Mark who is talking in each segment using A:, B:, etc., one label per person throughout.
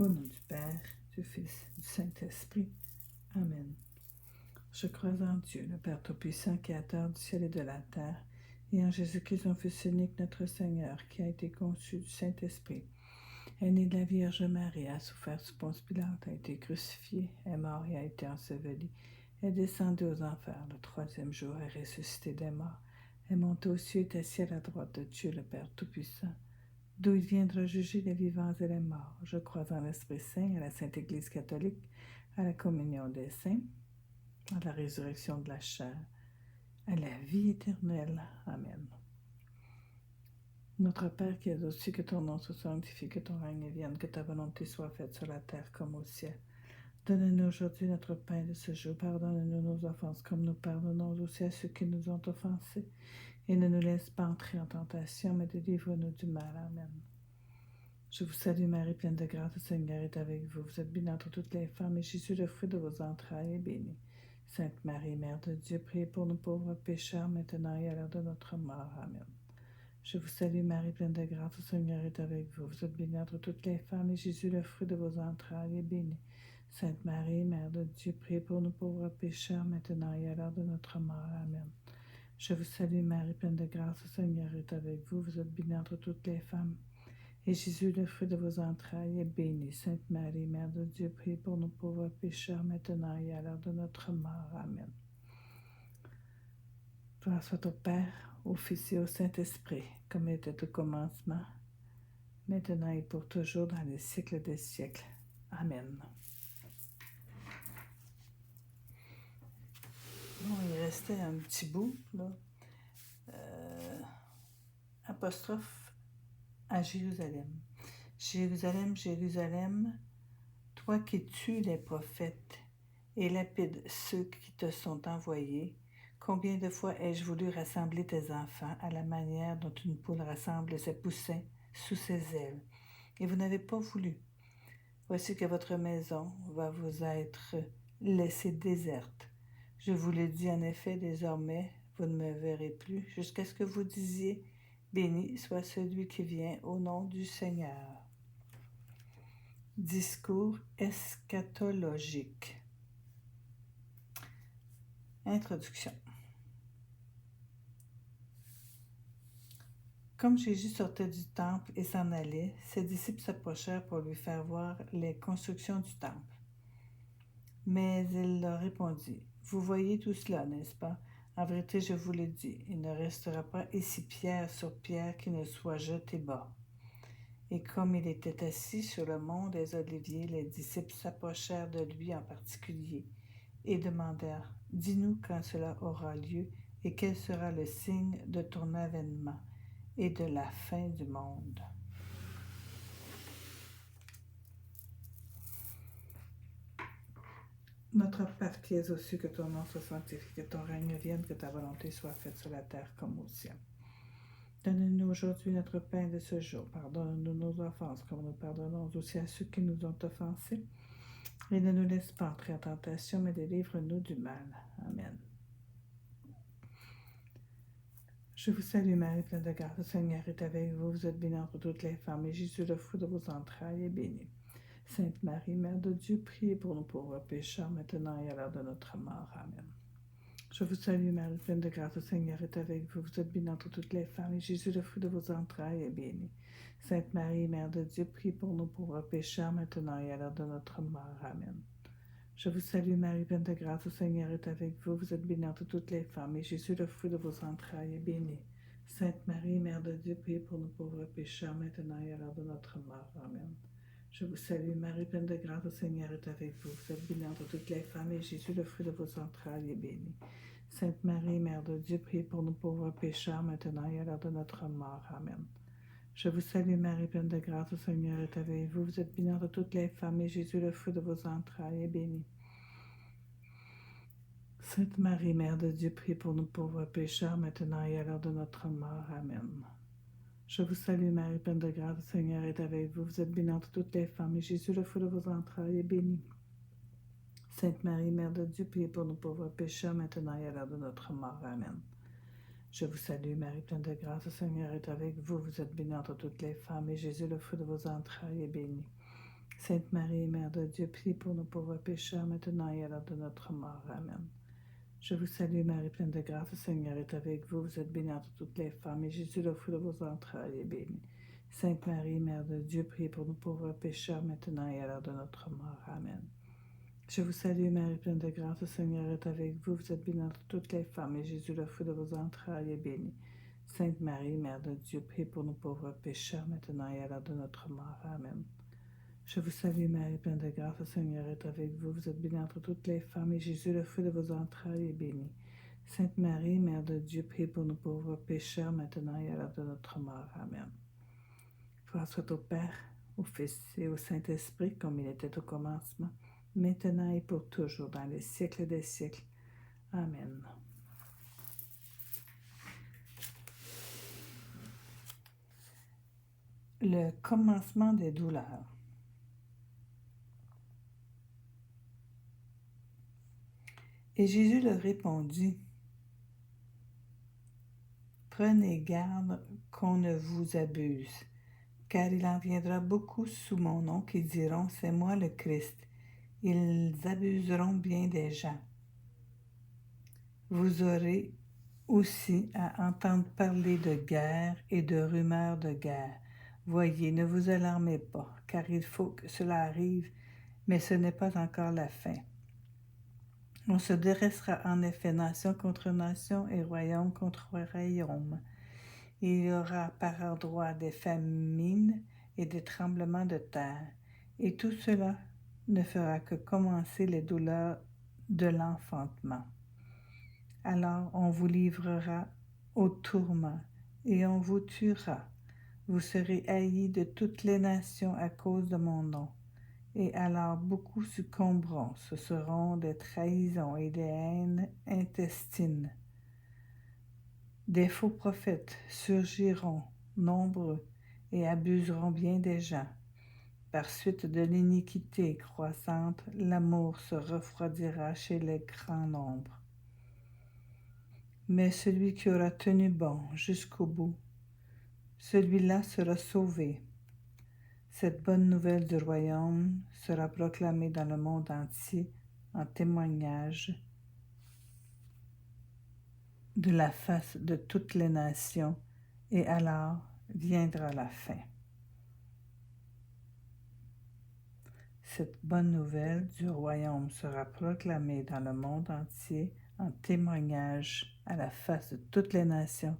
A: Au nom du Père, du Fils, du Saint-Esprit. Amen. Je crois en Dieu, le Père Tout-Puissant, Créateur du ciel et de la terre, et en Jésus-Christ, son Fils unique, notre Seigneur, qui a été conçu du Saint-Esprit, est né de la Vierge Marie, a souffert sous Ponce Pilate, a été crucifié, est mort et a été enseveli, est descendu aux enfers, le troisième jour est ressuscité des morts, est monté aux cieux, est assis à la droite de Dieu, le Père Tout-Puissant, d'où il viendra juger les vivants et les morts. Je crois en l'Esprit Saint, à la Sainte Église catholique, à la communion des saints, à la résurrection de la chair, à la vie éternelle. Amen. Notre Père qui es aux cieux, que ton nom soit sanctifié, que ton règne vienne, que ta volonté soit faite sur la terre comme au ciel. Donne-nous aujourd'hui notre pain de ce jour. Pardonne-nous nos offenses comme nous pardonnons aussi à ceux qui nous ont offensés. Et ne nous laisse pas entrer en tentation, mais délivre-nous du mal. Amen. Je vous salue Marie, pleine de grâce, le Seigneur est avec vous. Vous êtes bénie entre toutes les femmes, et Jésus, le fruit de vos entrailles, est béni. Sainte Marie, Mère de Dieu, priez pour nous pauvres pécheurs, maintenant et à l'heure de notre mort. Amen. Je vous salue Marie, pleine de grâce, le Seigneur est avec vous. Vous êtes bénie entre toutes les femmes, et Jésus, le fruit de vos entrailles, est béni. Sainte Marie, Mère de Dieu, priez pour nous pauvres pécheurs, maintenant et à l'heure de notre mort. Amen. Je vous salue Marie, pleine de grâce, le Seigneur est avec vous. Vous êtes bénie entre toutes les femmes, et Jésus, le fruit de vos entrailles, est béni. Sainte Marie, Mère de Dieu, priez pour nous pauvres pécheurs, maintenant et à l'heure de notre mort. Amen. Gloire soit au Père, au Fils et au Saint-Esprit, comme il était au commencement, maintenant et pour toujours, dans les siècles des siècles. Amen. Bon, il restait un petit bout, là. Apostrophe à Jérusalem. Jérusalem, Jérusalem, toi qui tues les prophètes et lapides ceux qui te sont envoyés, combien de fois ai-je voulu rassembler tes enfants à la manière dont une poule rassemble ses poussins sous ses ailes, et vous n'avez pas voulu. Voici que votre maison va vous être laissée déserte. Je vous le dis en effet, désormais, vous ne me verrez plus, jusqu'à ce que vous disiez, béni soit celui qui vient au nom du Seigneur. Discours eschatologique. Introduction. Comme Jésus sortait du temple et s'en allait, ses disciples s'approchèrent pour lui faire voir les constructions du temple. Mais il leur répondit, « Vous voyez tout cela, n'est-ce pas? En vérité, je vous le dis, il ne restera pas ici pierre sur pierre qui ne soit jetée bas. » Et comme il était assis sur le mont des Oliviers, les disciples s'approchèrent de lui en particulier et demandèrent, « Dis-nous quand cela aura lieu et quel sera le signe de ton avènement et de la fin du monde. » Notre Père qui es aux cieux, que ton nom soit sanctifié, que ton règne vienne, que ta volonté soit faite sur la terre comme au ciel. Donne-nous aujourd'hui notre pain de ce jour. Pardonne-nous nos offenses, comme nous pardonnons aussi à ceux qui nous ont offensés. Et ne nous laisse pas entrer en tentation, mais délivre-nous du mal. Amen. Je vous salue Marie, pleine de grâce, le Seigneur est avec vous. Vous êtes bénie entre toutes les femmes, et Jésus, le fruit de vos entrailles, est béni. Sainte Marie, Mère de Dieu, priez pour nous pauvres pécheurs, maintenant et à l'heure de notre mort. Amen. Je vous salue Marie, pleine de grâce, le Seigneur est avec vous. Vous êtes bénie entre toutes les femmes, et Jésus, le fruit de vos entrailles, est béni. Sainte Marie, Mère de Dieu, priez pour nous pauvres pécheurs, maintenant et à l'heure de notre mort. Amen. Je vous salue Marie, pleine de grâce, le Seigneur est avec vous. Vous êtes bénie entre toutes les femmes, et Jésus, le fruit de vos entrailles, est béni. Sainte Marie, Mère de Dieu, priez pour nous pauvres pécheurs, maintenant et à l'heure de notre mort. Amen. Je vous salue Marie, pleine de grâce, le Seigneur est avec vous. Vous êtes bénie entre toutes les femmes, et Jésus, le fruit de vos entrailles, est béni. Sainte Marie, Mère de Dieu, priez pour nous pauvres pécheurs, maintenant et à l'heure de notre mort. Amen. Je vous salue Marie, pleine de grâce, le Seigneur est avec vous. Vous êtes bénie entre toutes les femmes, et Jésus, le fruit de vos entrailles, est béni. Sainte Marie, Mère de Dieu, priez pour nous pauvres pécheurs, maintenant et à l'heure de notre mort. Amen. Je vous salue Marie, pleine de grâce, le Seigneur est avec vous. Vous êtes bénie entre toutes les femmes, et Jésus, le fruit de vos entrailles, est béni. Sainte Marie, Mère de Dieu, priez pour nous pauvres pécheurs, maintenant et à l'heure de notre mort. Amen. Je vous salue Marie, pleine de grâce, le Seigneur est avec vous. Vous êtes bénie entre toutes les femmes, et Jésus, le fruit de vos entrailles, est béni. Sainte Marie, Mère de Dieu, prie pour nous pauvres pécheurs, maintenant et à l'heure de notre mort. Amen. Je vous salue, Marie, pleine de grâce, le Seigneur est avec vous. Vous êtes bénie entre toutes les femmes, et Jésus, le fruit de vos entrailles, est béni. Sainte Marie, Mère de Dieu, priez pour nous pauvres pécheurs, maintenant et à l'heure de notre mort. Amen. Je vous salue, Marie, pleine de grâce, le Seigneur est avec vous. Vous êtes bénie entre toutes les femmes, et Jésus, le fruit de vos entrailles, est béni. Sainte Marie, Mère de Dieu, priez pour nous pauvres pécheurs, maintenant et à l'heure de notre mort. Amen. Je vous salue, Marie, pleine de grâce, le Seigneur est avec vous. Vous êtes bénie entre toutes les femmes, et Jésus, le fruit de vos entrailles, est béni. Sainte Marie, Mère de Dieu, priez pour nous pauvres pécheurs, maintenant et à l'heure de notre mort. Amen. Gloire soit au Père, au Fils et au Saint-Esprit, comme il était au commencement, maintenant et pour toujours, dans les siècles des siècles. Amen. Le commencement des douleurs. Et Jésus leur répondit, « Prenez garde qu'on ne vous abuse, car il en viendra beaucoup sous mon nom qui diront, c'est moi le Christ. Ils abuseront bien des gens. Vous aurez aussi à entendre parler de guerre et de rumeurs de guerre. Voyez, ne vous alarmez pas, car il faut que cela arrive, mais ce n'est pas encore la fin. On se dressera en effet nation contre nation et royaume contre royaume. Il y aura par endroits des famines et des tremblements de terre, et tout cela ne fera que commencer les douleurs de l'enfantement. Alors on vous livrera au tourment, et on vous tuera. Vous serez haïs de toutes les nations à cause de mon nom. Et alors beaucoup succomberont, ce seront des trahisons et des haines intestines. Des faux prophètes surgiront, nombreux, et abuseront bien des gens. Par suite de l'iniquité croissante, l'amour se refroidira chez les grands nombres. Mais celui qui aura tenu bon jusqu'au bout, celui-là sera sauvé. Cette bonne nouvelle du royaume sera proclamée dans le monde entier en témoignage de la face de toutes les nations, et alors viendra la fin. Cette bonne nouvelle du royaume sera proclamée dans le monde entier en témoignage à la face de toutes les nations,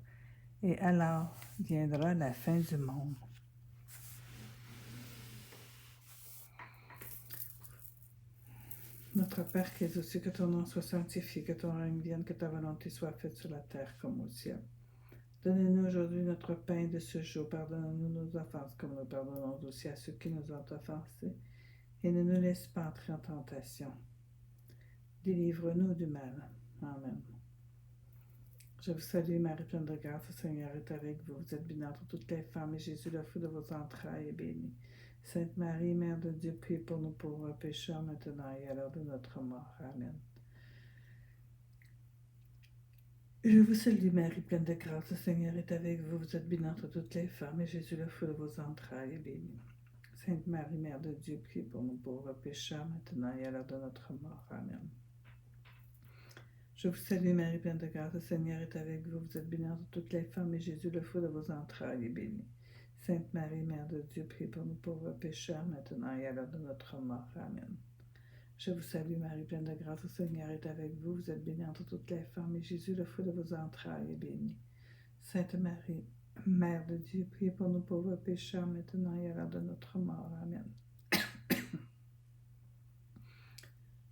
A: et alors viendra la fin du monde. Notre Père qui es aux cieux, que ton nom soit sanctifié, que ton règne vienne, que ta volonté soit faite sur la terre comme au ciel. Donne-nous aujourd'hui notre pain de ce jour. Pardonne-nous nos offenses, comme nous pardonnons aussi à ceux qui nous ont offensés. Et ne nous laisse pas entrer en tentation. Délivre-nous du mal. Amen. Je vous salue, Marie, pleine de grâce, le Seigneur est avec vous. Vous êtes bénie entre toutes les femmes, et Jésus, le fruit de vos entrailles, est béni. Sainte Marie, Mère de Dieu, priez pour nous pauvres pécheurs, maintenant et à l'heure de notre mort. Amen. Je vous salue, Marie, pleine de grâce, le Seigneur est avec vous. Vous êtes bénie entre toutes les femmes, et Jésus, le fruit de vos entrailles, est béni. Sainte Marie, Mère de Dieu, priez pour nous pauvres pécheurs, maintenant et à l'heure de notre mort. Amen. Je vous salue, Marie, pleine de grâce, le Seigneur est avec vous. Vous êtes bénie entre toutes les femmes, et Jésus, le fruit de vos entrailles, est béni. Sainte Marie, Mère de Dieu, priez pour nous pauvres pécheurs, maintenant et à l'heure de notre mort. Amen. Je vous salue, Marie, pleine de grâce, le Seigneur est avec vous. Vous êtes bénie entre toutes les femmes, et Jésus, le fruit de vos entrailles, est béni. Sainte Marie, Mère de Dieu, priez pour nous pauvres pécheurs, maintenant et à l'heure de notre mort. Amen.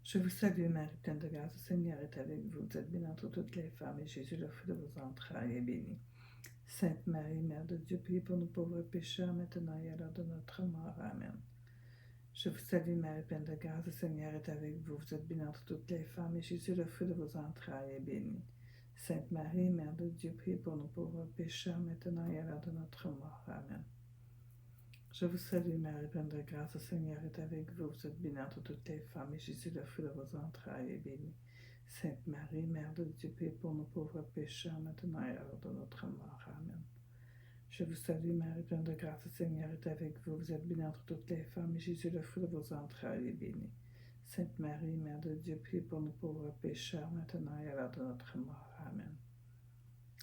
A: Je vous salue, Marie, pleine de grâce, le Seigneur est avec vous. Vous êtes bénie entre toutes les femmes, et Jésus, le fruit de vos entrailles, est béni. Sainte Marie, Mère de Dieu, priez pour nous pauvres pécheurs, maintenant et à l'heure de notre mort. Amen. Je vous salue, Marie, pleine de grâce, le Seigneur est avec vous. Vous êtes bénie entre toutes les femmes, et Jésus, le fruit de vos entrailles, est béni. Sainte Marie, Mère de Dieu, priez pour nous pauvres pécheurs, maintenant et à l'heure de notre mort. Amen. Je vous salue, Marie, pleine de grâce, le Seigneur est avec vous. Vous êtes bénie entre toutes les femmes, et Jésus, le fruit de vos entrailles, est béni. Sainte Marie, Mère de Dieu, priez pour nous pauvres pécheurs, maintenant et à l'heure de notre mort. Amen. Je vous salue, Marie, pleine de grâce, le Seigneur est avec vous. Vous êtes bénie entre toutes les femmes, et Jésus, le fruit de vos entrailles, est béni. Sainte Marie, Mère de Dieu, priez pour nous pauvres pécheurs, maintenant et à l'heure de notre mort. Amen.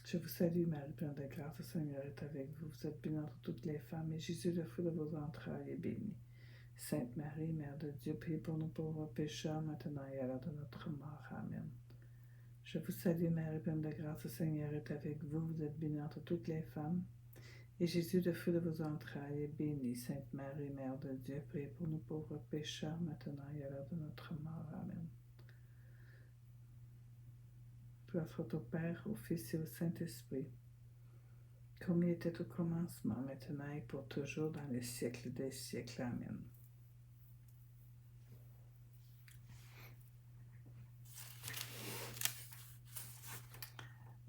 A: Je vous salue, Marie, pleine de grâce, le Seigneur est avec vous. Vous êtes bénie entre toutes les femmes, et Jésus, le fruit de vos entrailles, est béni. Sainte Marie, Mère de Dieu, priez pour nous pauvres pécheurs, maintenant et à l'heure de notre mort. Amen. Je vous salue, Marie, pleine de grâce, le Seigneur est avec vous. Vous êtes bénie entre toutes les femmes, et Jésus, le fruit de vos entrailles, est béni. Sainte Marie, Mère de Dieu, priez pour nous pauvres pécheurs, maintenant et à l'heure de notre mort. Amen. Gloire soit au Père, au Fils et au Saint-Esprit, comme il était au commencement, maintenant et pour toujours, dans les siècles des siècles. Amen.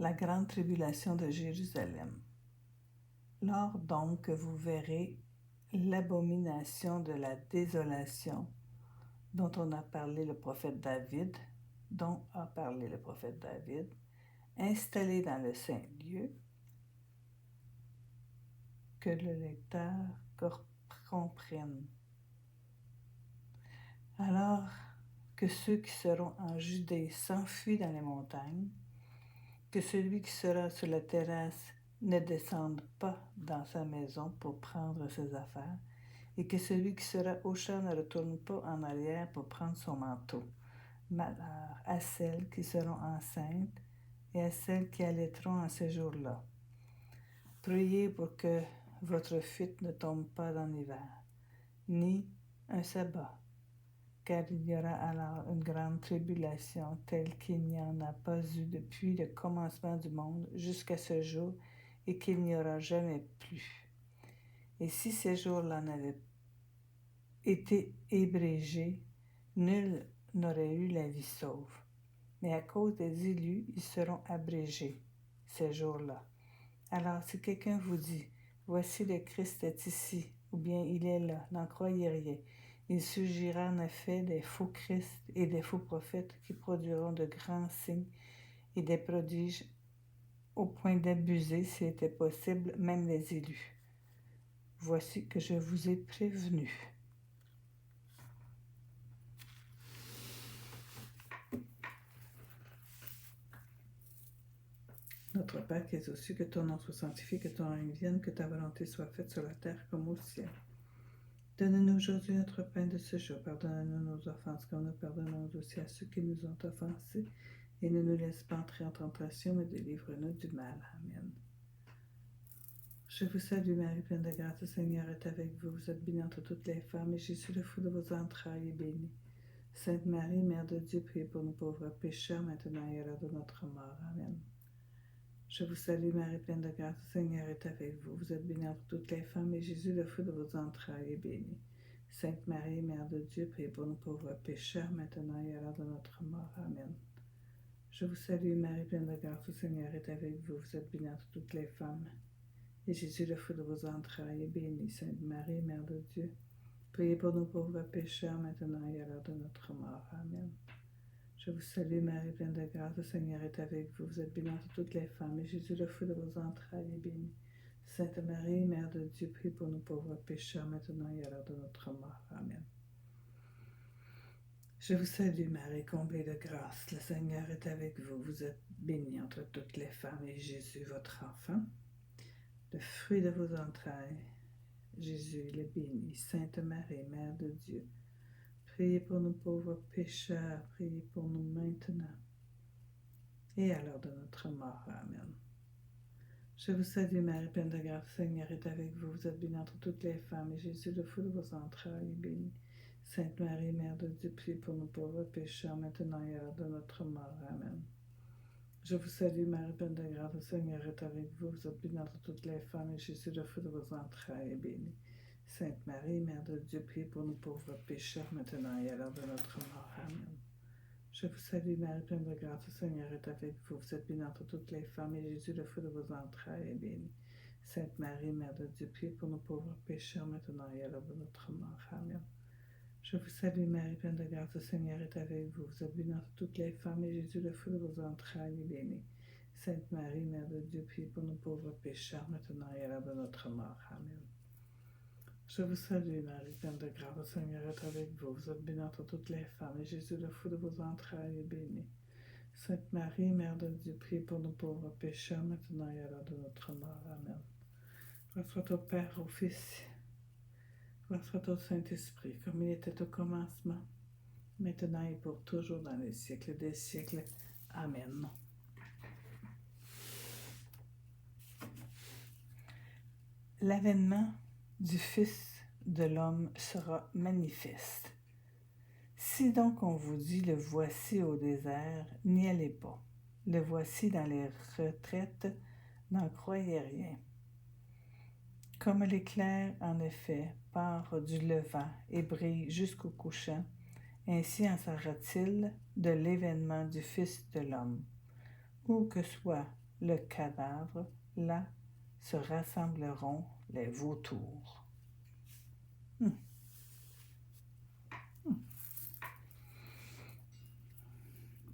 A: La grande tribulation de Jérusalem. Lors donc que vous verrez l'abomination de la désolation dont a parlé le prophète David, installé dans le saint lieu, que le lecteur comprenne. Alors que ceux qui seront en Judée s'enfuient dans les montagnes, que celui qui sera sur la terrasse ne descende pas dans sa maison pour prendre ses affaires, et que celui qui sera au champ ne retourne pas en arrière pour prendre son manteau. Malheur à celles qui seront enceintes et à celles qui allaiteront en ces jours-là. Priez pour que votre fuite ne tombe pas dans l'hiver, ni un sabbat, car il y aura alors une grande tribulation telle qu'il n'y en a pas eu depuis le commencement du monde jusqu'à ce jour, et qu'il n'y aura jamais plus. Et si ces jours-là n'avaient été abrégés, nul n'aurait eu la vie sauve. Mais à cause des élus, ils seront abrégés, ces jours-là. Alors, si quelqu'un vous dit, « Voici le Christ est ici », ou bien « Il est là », n'en croyez rien. Il surgira en effet des faux Christ et des faux prophètes qui produiront de grands signes et des prodiges au point d'abuser, s'il était possible, même les élus. Voici que je vous ai prévenu. Notre Père qui es aux cieux, que ton nom soit sanctifié, que ton règne vienne, que ta volonté soit faite sur la terre comme au ciel. Donne-nous aujourd'hui notre pain de ce jour. Pardonne-nous nos offenses, comme nous pardonnons aussi à ceux qui nous ont offensés. Et ne nous laisse pas entrer en tentation, mais délivre-nous du mal. Amen. Je vous salue, Marie, pleine de grâce, le Seigneur est avec vous. Vous êtes bénie entre toutes les femmes, et Jésus, le fruit de vos entrailles, est béni. Sainte Marie, Mère de Dieu, priez pour nous pauvres pécheurs, maintenant et à l'heure de notre mort. Amen. Je vous salue, Marie, pleine de grâce, le Seigneur est avec vous. Vous êtes bénie entre toutes les femmes, et Jésus, le fruit de vos entrailles, est béni. Sainte Marie, Mère de Dieu, priez pour nous pauvres pécheurs, maintenant et à l'heure de notre mort. Amen. Je vous salue, Marie, pleine de grâce, le Seigneur est avec vous. Vous êtes bénie entre toutes les femmes, et Jésus, le fruit de vos entrailles, est béni. Sainte Marie, Mère de Dieu, priez pour nous pauvres pécheurs, maintenant et à l'heure de notre mort. Amen. Je vous salue, Marie, pleine de grâce, le Seigneur est avec vous. Vous êtes bénie entre toutes les femmes, et Jésus, le fruit de vos entrailles, est béni. Sainte Marie, Mère de Dieu, priez pour nous pauvres pécheurs, maintenant et à l'heure de notre mort. Amen. Je vous salue, Marie, comblée de grâce, le Seigneur est avec vous. Vous êtes bénie entre toutes les femmes, et Jésus, votre enfant, le fruit de vos entrailles, Jésus, il est béni. Sainte Marie, Mère de Dieu, priez pour nous pauvres pécheurs, priez pour nous maintenant et à l'heure de notre mort. Amen. Je vous salue, Marie, pleine de grâce, le Seigneur est avec vous. Vous êtes bénie entre toutes les femmes, et Jésus, le fruit de vos entrailles, est béni. Sainte Marie, Mère de Dieu, priez pour nous pauvres pécheurs, maintenant et à l'heure de notre mort. Amen. Je vous salue, Marie, pleine de grâce, le Seigneur est avec vous. Vous êtes bénie entre toutes les femmes, et Jésus, le fruit de vos entrailles, est béni. Sainte Marie, Mère de Dieu, priez pour nous pauvres pécheurs, maintenant et à l'heure de notre mort. Amen. Je vous salue, Marie, pleine de grâce, le Seigneur est avec vous. Vous êtes bénie entre toutes les femmes, et Jésus, le fruit de vos entrailles, est béni. Sainte Marie, Mère de Dieu, priez pour nous pauvres pécheurs, maintenant et à l'heure de notre mort. Amen. Je vous salue, Marie, pleine de grâce, le Seigneur est avec vous. Vous êtes bénie entre toutes les femmes, et Jésus, le fruit de vos entrailles, est béni. Sainte Marie, Mère de Dieu, priez pour nous pauvres pécheurs, maintenant et à l'heure de notre mort. Amen. Je vous salue, Marie, pleine de grâce, le Seigneur est avec vous. Vous êtes bénie entre toutes les femmes, et Jésus, le fruit de vos entrailles, est béni. Sainte Marie, Mère de Dieu, priez pour nous pauvres pécheurs, maintenant et à l'heure de notre mort. Amen. Gloire soit au Père, au Fils, gloire soit au Saint-Esprit, comme il était au commencement, maintenant et pour toujours, dans les siècles des siècles. Amen. L'avènement du Fils de l'homme sera manifeste. Si donc on vous dit le voici au désert, n'y allez pas. Le voici dans les retraites, n'en croyez rien. Comme l'éclair, en effet, part du levant et brille jusqu'au couchant, ainsi en sera-t-il de l'événement du Fils de l'homme. Où que soit le cadavre, là se rassembleront les vautours.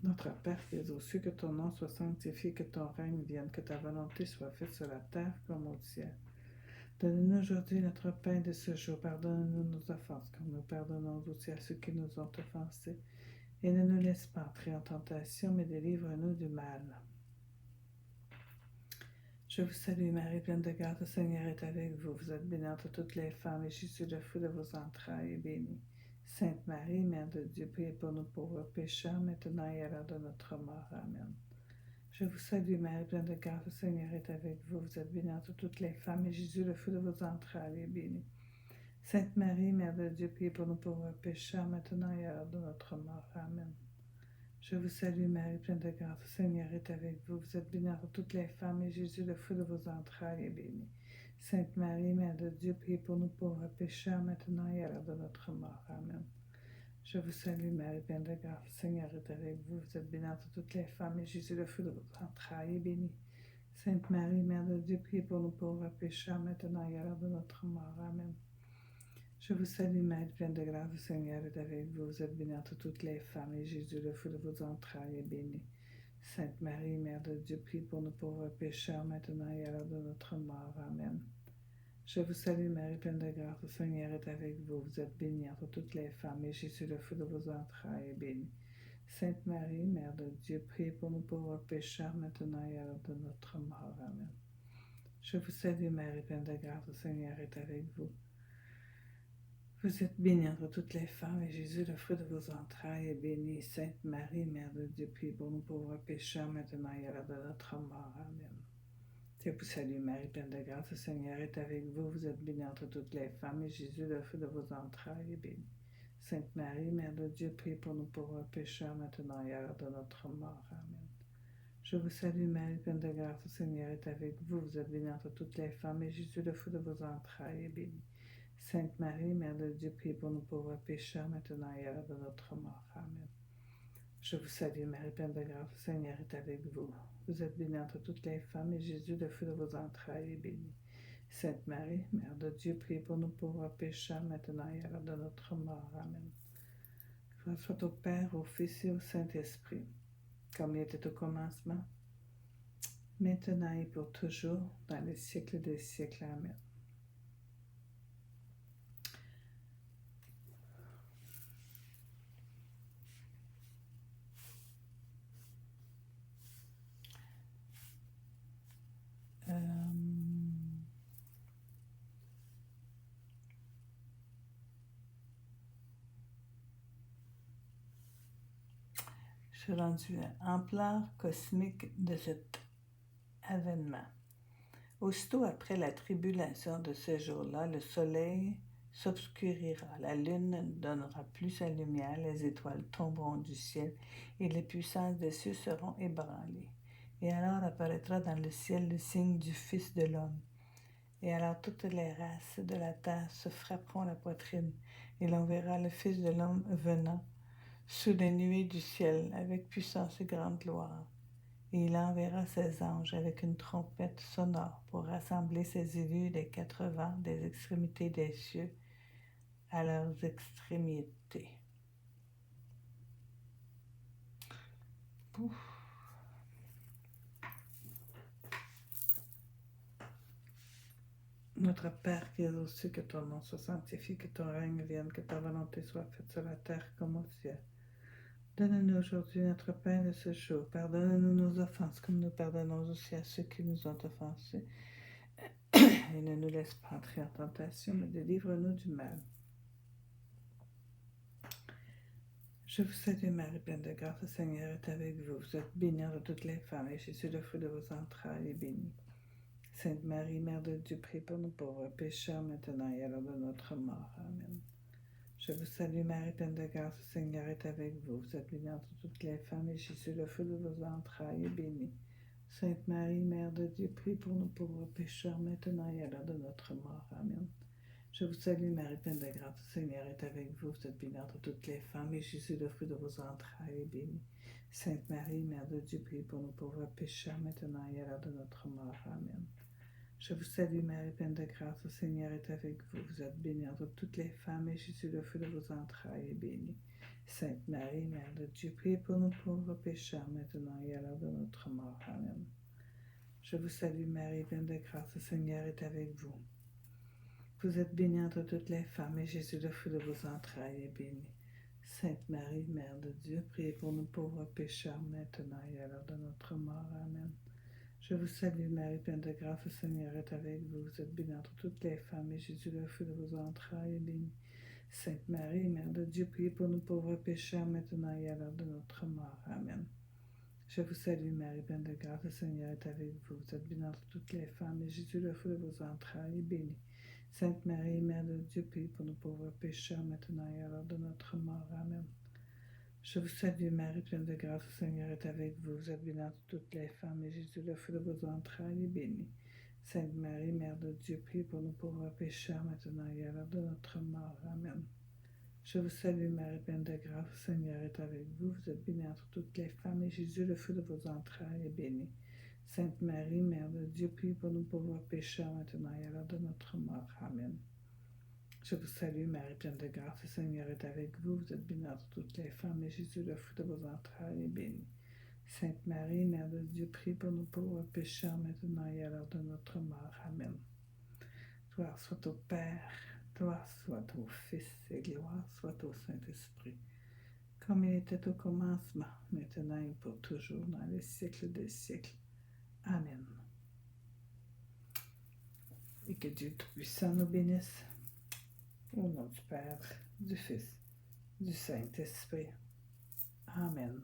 A: Notre Père qui es aux cieux, que ton nom soit sanctifié, que ton règne vienne, que ta volonté soit faite sur la terre comme au ciel. Donne-nous aujourd'hui notre pain de ce jour. Pardonne-nous nos offenses, comme nous pardonnons aussi à ceux qui nous ont offensés. Et ne nous laisse pas entrer en tentation, mais délivre-nous du mal. Je vous salue, Marie, pleine de grâce, le Seigneur est avec vous. Vous êtes bénie entre toutes les femmes, et Jésus, le fruit de vos entrailles, est béni. Sainte Marie, Mère de Dieu, priez pour nous pauvres pécheurs, maintenant et à l'heure de notre mort. Amen. Je vous salue, Marie, pleine de grâce, le Seigneur est avec vous. Vous êtes bénie entre toutes les femmes, et Jésus, le fruit de vos entrailles, est béni. Sainte Marie, Mère de Dieu, priez pour nous pauvres pécheurs, maintenant et à l'heure de notre mort. Amen. Je vous salue, Marie, pleine de grâce, le Seigneur est avec vous. Vous êtes bénie entre toutes les femmes, et Jésus, le fruit de vos entrailles, est béni. Sainte Marie, Mère de Dieu, priez pour nous pauvres pécheurs, maintenant et à l'heure de notre mort. Amen. Je vous salue, Marie, pleine de grâce, le Seigneur est avec vous. Vous êtes bénie entre toutes les femmes, et Jésus, le fruit de vos entrailles, est béni. Sainte Marie, Mère de Dieu, priez pour nous pauvres pécheurs, maintenant et à l'heure de notre mort. Amen. Je vous salue, Marie, pleine de grâce, le Seigneur est avec vous. Vous êtes bénie entre toutes les femmes, et Jésus, le fruit de vos entrailles, est béni. Sainte Marie, Mère de Dieu, priez pour nous pauvres pécheurs, maintenant et à l'heure de notre mort. Amen. Je vous salue, Marie, pleine de grâce, le Seigneur est avec vous. Vous êtes bénie entre toutes les femmes, et Jésus, le fruit de vos entrailles, est béni. Sainte Marie, Mère de Dieu, priez pour nous pauvres pécheurs, maintenant et à l'heure de notre mort. Amen. Je vous salue, Marie, pleine de grâce, le Seigneur est avec vous. Vous êtes bénie entre toutes les femmes, et Jésus, le fruit de vos entrailles, est béni. Sainte Marie, Mère de Dieu, priez pour nous pauvres pécheurs, maintenant et à l'heure de notre mort. Amen. Je vous salue, Marie, pleine de grâce, le Seigneur est avec vous. Vous êtes bénie entre toutes les femmes, et Jésus, le fruit de vos entrailles, est béni. Sainte Marie, Mère de Dieu, priez pour nous pauvres pécheurs, maintenant et à l'heure de notre mort. Amen. Je vous salue, Marie, pleine de grâce, le Seigneur est avec vous. Vous êtes bénie entre toutes les femmes, et Jésus, le fruit de vos entrailles, est béni. Sainte Marie, Mère de Dieu, priez pour nous pauvres pécheurs, maintenant et à l'heure de notre mort. Amen. Je vous salue, Marie, pleine de grâce, le Seigneur est avec vous. Vous êtes bénie entre toutes les femmes, et Jésus, le fruit de vos entrailles, est béni. Sainte Marie, Mère de Dieu, priez pour nous pauvres pécheurs, maintenant et à l'heure de notre mort. Amen. Gloire soit au Père, au Fils et au Saint-Esprit, comme il était au commencement, maintenant et pour toujours, dans les siècles des siècles. Amen. Je suis rendue à l'ampleur cosmique de cet avènement. Aussitôt après la tribulation de ce jour-là, le soleil s'obscurira, la lune ne donnera plus sa lumière, les étoiles tomberont du ciel et les puissances des cieux seront ébranlées. Et alors apparaîtra dans le ciel le signe du Fils de l'homme. Et alors toutes les races de la terre se frapperont la poitrine, et l'on verra le Fils de l'homme venant sous les nuées du ciel avec puissance et grande gloire. Et il enverra ses anges avec une trompette sonore pour rassembler ses élus des 4 vents des extrémités des cieux à leurs extrémités. Pouf. Notre Père qui es aux cieux, que ton nom soit sanctifié, que ton règne vienne, que ta volonté soit faite sur la terre comme au ciel. Donne-nous aujourd'hui notre pain de ce jour. Pardonne-nous nos offenses, comme nous pardonnons aussi à ceux qui nous ont offensés. Et ne nous laisse pas entrer en tentation, mais délivre-nous du mal. Je vous salue Marie, pleine de grâce, le Seigneur est avec vous. Vous êtes bénie entre toutes les femmes, et Jésus, le fruit de vos entrailles, est béni. Sainte Marie, Mère de Dieu, prie pour nous pauvres pécheurs, maintenant et à l'heure de notre mort. Amen. Je vous salue Marie, pleine de grâce, le Seigneur est avec vous. Vous êtes bénie entre toutes les femmes, et Jésus, le fruit de vos entrailles, est béni. Sainte Marie, Mère de Dieu, prie pour nous pauvres pécheurs, maintenant et à l'heure de notre mort. Amen. Je vous salue Marie, pleine de grâce, le Seigneur est avec vous. Vous êtes bénie entre toutes les femmes, et Jésus, le fruit de vos entrailles, est béni. Sainte Marie, Mère de Dieu, prie pour nous pauvres pécheurs, maintenant et à l'heure de notre mort. Amen. Je vous salue Marie, pleine de grâce, le Seigneur est avec vous. Vous êtes bénie entre toutes les femmes, et Jésus, le fruit de vos entrailles, est béni. Sainte Marie, Mère de Dieu, prie pour nous pauvres pécheurs, maintenant et à l'heure de notre mort. Amen. Je vous salue Marie, pleine de grâce, le Seigneur est avec vous. Vous êtes bénie entre toutes les femmes, et Jésus, le fruit de vos entrailles, est béni. Sainte Marie, Mère de Dieu, priez pour nous pauvres pécheurs, maintenant et à l'heure de notre mort. Amen. Je vous salue Marie, pleine de grâce, le Seigneur est avec vous. Vous êtes bénie entre toutes les femmes, et Jésus, le fruit de vos entrailles, est béni. Sainte Marie, Mère de Dieu, priez pour nous pauvres pécheurs, maintenant et à l'heure de notre mort. Amen. Je vous salue Marie, pleine de grâce, le Seigneur est avec vous. Vous êtes bénie entre toutes les femmes, et Jésus, le fruit de vos entrailles, est béni. Sainte Marie, Mère de Dieu, prie pour nous pauvres pécheurs, maintenant et à l'heure de notre mort. Amen. Je vous salue Marie, pleine de grâce, le Seigneur est avec vous. Vous êtes bénie entre toutes les femmes, et Jésus, le fruit de vos entrailles, est béni. Sainte Marie, Mère de Dieu, prie pour nous pauvres pécheurs, maintenant et à l'heure de notre mort. Amen. Je vous salue Marie, pleine de grâce, le Seigneur est avec vous. Vous êtes bénie entre toutes les femmes, et Jésus, le fruit de vos entrailles, est béni. Sainte Marie, Mère de Dieu, prie pour nous pauvres pécheurs, maintenant et à l'heure de notre mort. Amen. Je vous salue Marie, pleine de grâce, le Seigneur est avec vous. Vous êtes bénie entre toutes les femmes, et Jésus, le fruit de vos entrailles, est béni. Sainte Marie, Mère de Dieu, prie pour nous pauvres pécheurs, maintenant et à l'heure de notre mort. Amen. Gloire soit au Père, gloire soit au Fils, et gloire soit au Saint-Esprit, comme il était au commencement, maintenant et pour toujours, dans les siècles des siècles. Amen. Et que Dieu Tout-Puissant nous bénisse, au nom du Père, du Fils, du Saint-Esprit. Amen.